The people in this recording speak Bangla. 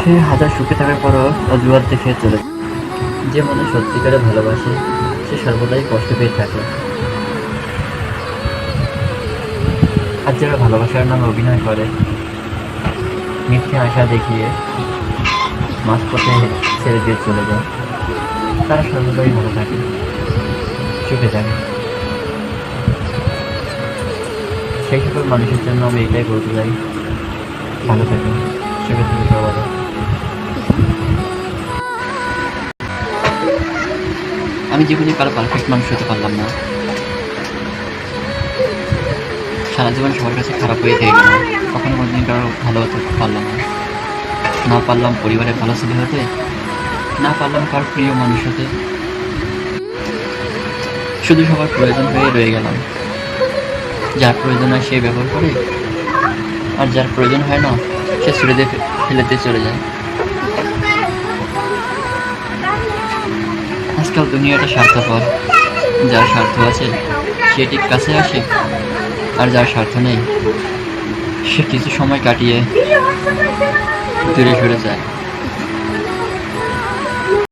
সে হাজার সুখে থাকার পরও অজুহাত দেখে চলে যায়। যে মানুষ সত্যিকারে ভালোবাসে সে সর্বদাই কষ্ট পেয়ে থাকে। আর যারা ভালোবাসার নামে অভিনয় করে, মিথ্যে আশা দেখিয়ে মাঝপথে ছেড়ে দিয়ে চলে যায়, তারা সর্বদাই ভালো থাকে, সুখে থাকে। সেই সকল মানুষের জন্য আমি এটাই বলতে চাই, ভালো থাকে, সুখে থেকে সবাই। আমি জীবনে কারো পারফেক্ট মানুষ হতে পারলাম না, সারা জীবন সবার কাছে খারাপ হয়ে থেকে গেলাম, কখনো কোনোদিন কারো ভালো হতে পারলাম না। না পারলাম পরিবারের ভালো ছেলে হতে, না পারলাম কারো প্রিয় মানুষ হতে, শুধু সবার প্রয়োজন হয়ে রয়ে গেলাম। যার প্রয়োজন হয় সে ব্যবহার করে, আর যার প্রয়োজন হয় না সে ছুড়ে দিয়ে ফেলে দিয়ে চলে যায়। আজকাল দুনিয়াটা স্বার্থপর, যার স্বার্থ আছে সে ঠিক কাছে আসে, আর যার স্বার্থ নেই সে কিছু সময় কাটিয়ে দূরে সরে যায়।